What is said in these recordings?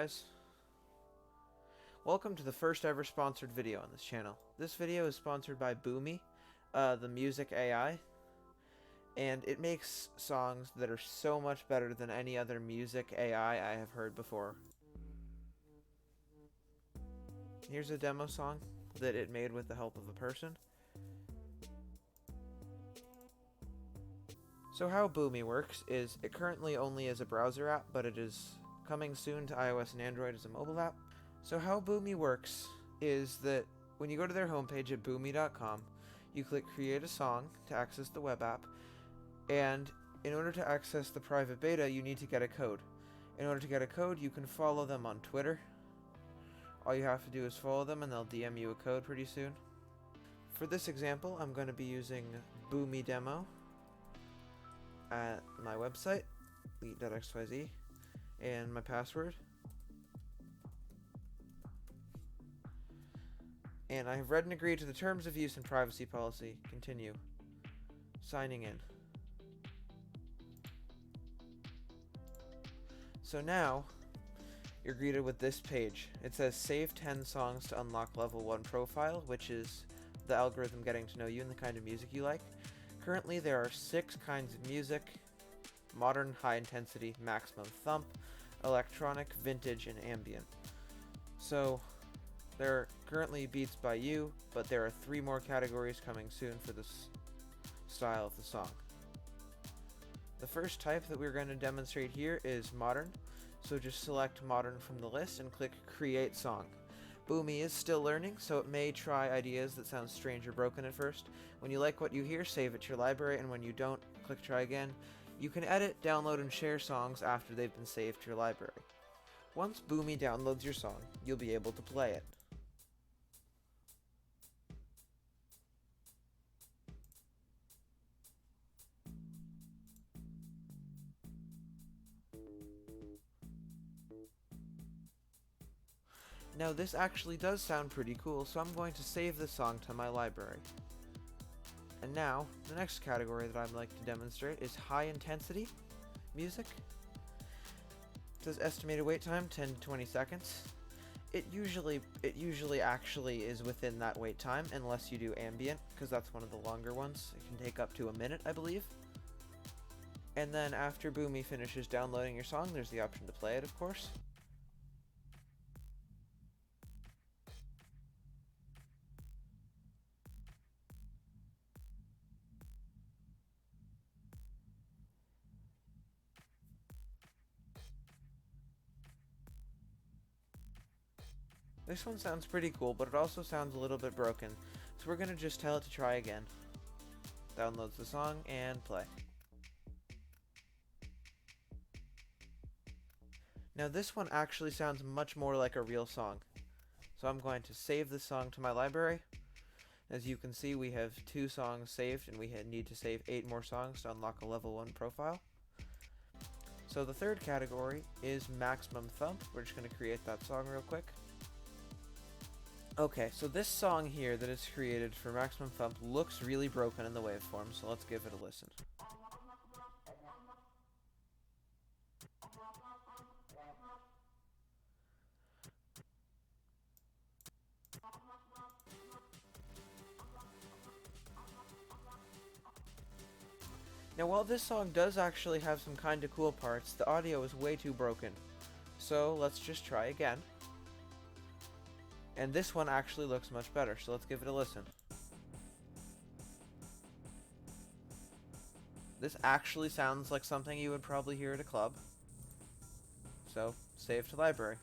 guys, welcome to the first ever sponsored video on this channel. This video is sponsored by Boomy, the music AI, and it makes songs that are so much better than any other music AI I have heard before. Here's a demo song that it made with the help of a person. So how Boomy works is it currently only is a browser app, but it is coming soon to iOS and Android as a mobile app. So how Boomy works is that when you go to their homepage at boomy.com, you click create a song to access the web app, and in order to access the private beta, you need to get a code. In order to get a code, you can follow them on Twitter. All you have to do is follow them and they'll DM you a code pretty soon. For this example, I'm going to be using Boomy demo at my website, elite.xyz, and my password. And I have read and agreed to the terms of use and privacy policy. Continue. Signing in. So now, you're greeted with this page. It says save 10 songs to unlock level 1 profile, which is the algorithm getting to know you and the kind of music you like. Currently there are 6 kinds of music: modern, high intensity, maximum thump, electronic, vintage, and ambient. So there are currently beats by you, but there are 3 more categories coming soon for this style of the song. The first type that we're going to demonstrate here is modern, so just select modern from the list and click create song. Boomy is still learning, so it may try ideas that sound strange or broken at first. When you like what you hear, save it to your library, and when you don't, click try again. You can edit, download, and share songs after they've been saved to your library. Once Boomy downloads your song, you'll be able to play it. Now this actually does sound pretty cool, so I'm going to save this song to my library. And now, the next category that I'd like to demonstrate is high intensity music. It says estimated wait time 10 to 20 seconds. It usually actually is within that wait time, unless you do ambient, because that's one of the longer ones. It can take up to a minute, I believe. And then after Boomy finishes downloading your song, there's the option to play it, of course. This one sounds pretty cool, but it also sounds a little bit broken, so we're going to just tell it to try again. Downloads the song and play. Now this one actually sounds much more like a real song, so I'm going to save this song to my library. As you can see, we have 2 songs saved, and we need to save 8 more songs to unlock a level 1 profile. So the third category is maximum thump. We're just going to create that song real quick. Okay, so this song here that is created for maximum thump looks really broken in the waveform, so let's give it a listen. Now while this song does actually have some kinda cool parts, the audio is way too broken. So let's just try again. And this one actually looks much better, so let's give it a listen. This actually sounds like something you would probably hear at a club. So, save to library.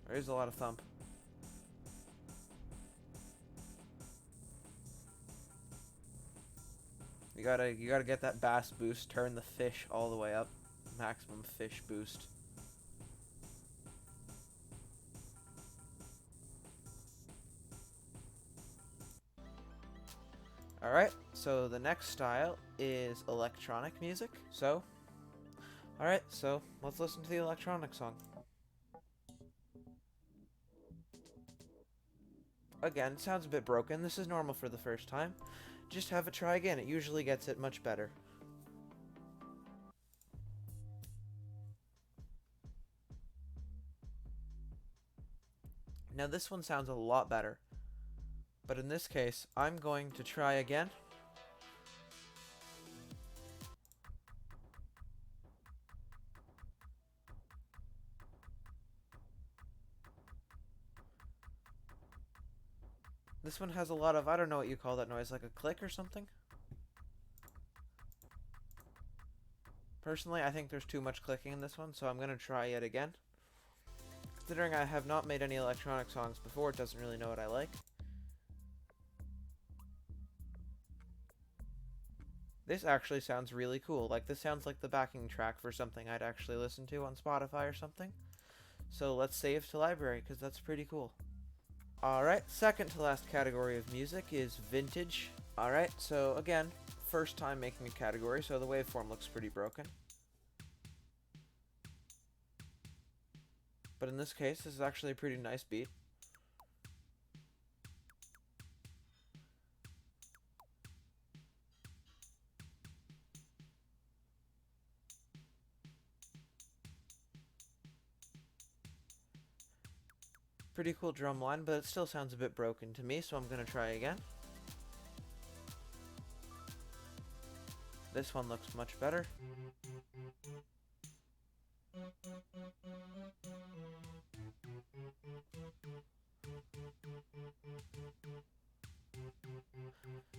There is a lot of thump. You gotta get that bass boost, turn the fish all the way up. Maximum fish boost. Alright, so the next style is electronic music. Alright, so let's listen to the electronic song. again, it sounds a bit broken. This is normal for the first time. Just have it try again. It usually gets it much better. Now this one sounds a lot better. But in this case, I'm going to try again. This one has a lot of, I don't know what you call that noise, like a click or something? Personally, I think there's too much clicking in this one, so I'm going to try it again. Considering I have not made any electronic songs before, it doesn't really know what I like. This actually sounds really cool. Like, this sounds like the backing track for something I'd actually listen to on Spotify or something. So let's save to library, because that's pretty cool. Alright, second to last category of music is vintage. Alright, so again, first time making a category, so the waveform looks pretty broken. But in this case, this is actually a pretty nice beat. Pretty cool drum line, but it still sounds a bit broken to me, so I'm going to try again. This one looks much better.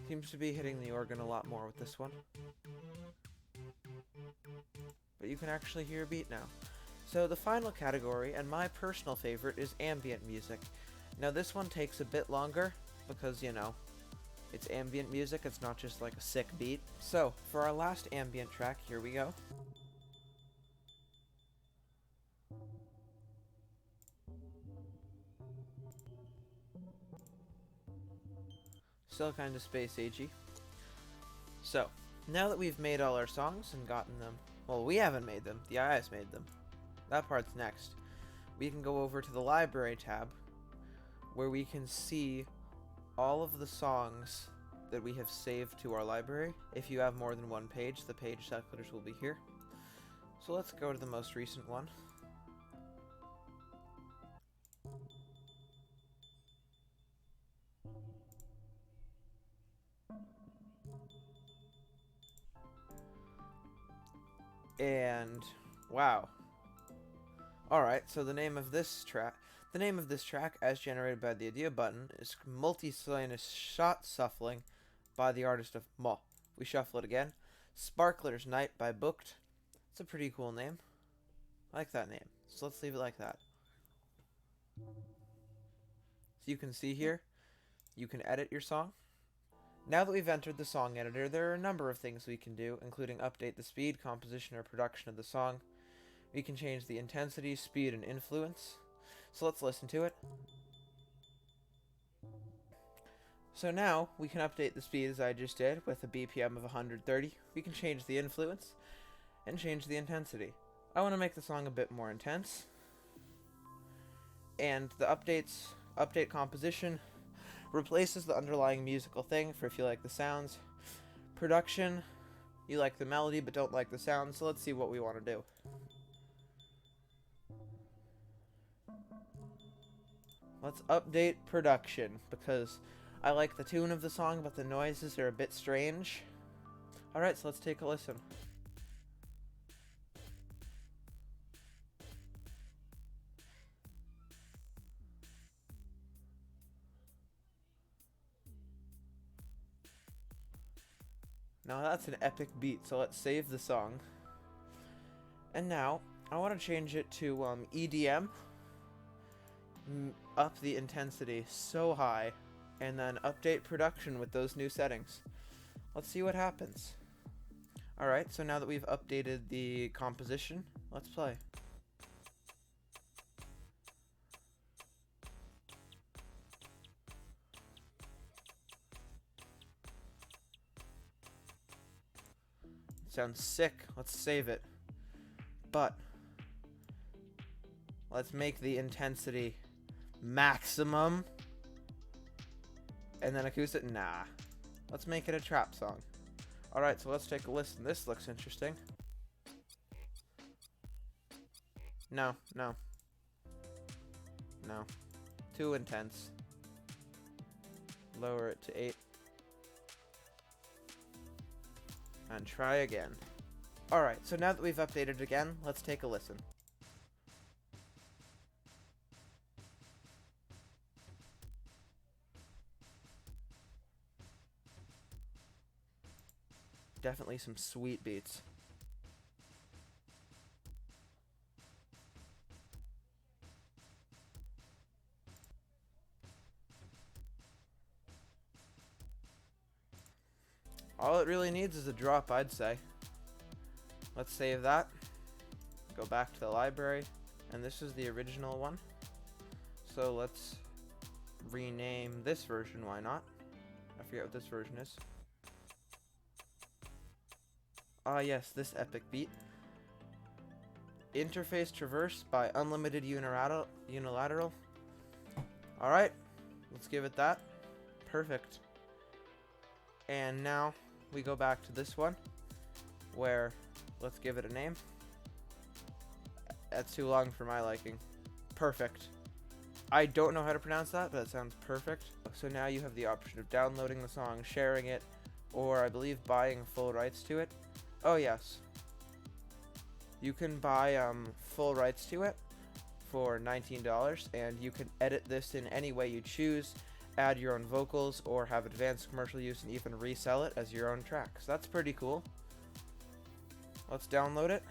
Seems to be hitting the organ a lot more with this one. But you can actually hear a beat now. So the final category, and my personal favorite, is ambient music. Now this one takes a bit longer, because, you know, it's ambient music, it's not just like a sick beat. So, for our last ambient track, here we go. Still kind of space agey. So, now that we've made all our songs and gotten them, well, we haven't made them, the AI's made them. That part's next. We can go over to the library tab, where we can see all of the songs that we have saved to our library. If you have more than one page, the page calculators will be here. So let's go to the most recent one. And wow. Alright, so the name of this track, as generated by the idea button, is Multi-Sinus Shot Shuffling by the artist of Mo. We shuffle it again. Sparkler's Night by Booked. It's a pretty cool name. I like that name. So let's leave it like that. So you can see here, you can edit your song. Now that we've entered the song editor, there are a number of things we can do, including update the speed, composition, or production of the song. We can change the intensity, speed, and influence. So let's listen to it. So now, we can update the speed as I just did, with a BPM of 130. We can change the influence, and change the intensity. I want to make the song a bit more intense. And the update composition, replaces the underlying musical thing for if you like the sounds. Production, you like the melody but don't like the sound, so let's see what we want to do. Let's update production, because I like the tune of the song, but the noises are a bit strange. Alright, so let's take a listen. Now that's an epic beat, so let's save the song. And now, I want to change it to EDM. Up the intensity so high, and then update production with those new settings. Let's see what happens. Alright, so now that we've updated the composition, let's play. Sounds sick. Let's save it. But let's make the intensity maximum. And then acoustic? Nah. Let's make it a trap song. Alright, so let's take a listen. This looks interesting. No, no. No. Too intense. Lower it to 8. And try again. Alright, so now that we've updated again, let's take a listen. Definitely some sweet beats. All it really needs is a drop, I'd say. Let's save that. Go back to the library. And this is the original one. So let's rename this version, why not? I forget what this version is. Ah yes, this epic beat. Interface traversed by unlimited unilateral. Alright, let's give it that. Perfect. And now we go back to this one, where let's give it a name. That's too long for my liking. Perfect. I don't know how to pronounce that, but it sounds perfect. So now you have the option of downloading the song, sharing it, or I believe buying full rights to it. Oh yes. You can buy full rights to it for $19, and you can edit this in any way you choose, add your own vocals, or have advanced commercial use and even resell it as your own track. So that's pretty cool. Let's download it.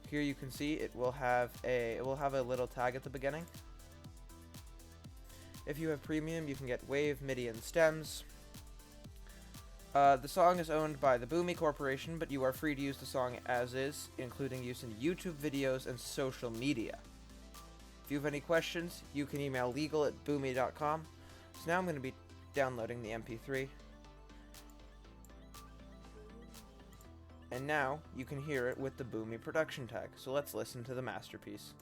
Here you can see it will have a little tag at the beginning. If you have premium, you can get wave, MIDI, and stems. The song is owned by the Boomy Corporation, but you are free to use the song as is, including use in YouTube videos and social media. If you have any questions, you can email legal@boomy.com. So now I'm going to be downloading the MP3. And now you can hear it with the Boomy production tag. So let's listen to the masterpiece.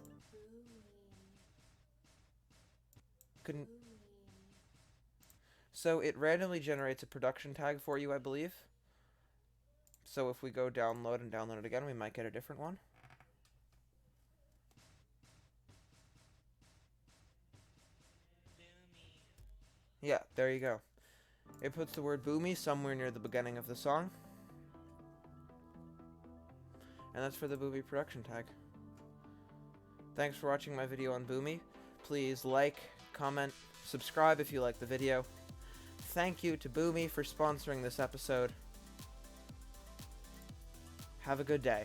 So it randomly generates a production tag for you, I believe. So if we go download and download it again, we might get a different one. Yeah, there you go. It puts the word Boomy somewhere near the beginning of the song. And that's for the Boomy production tag. Thanks for watching my video on Boomy. Please like, comment, subscribe if you like the video. Thank you to Boomy for sponsoring this episode. Have a good day.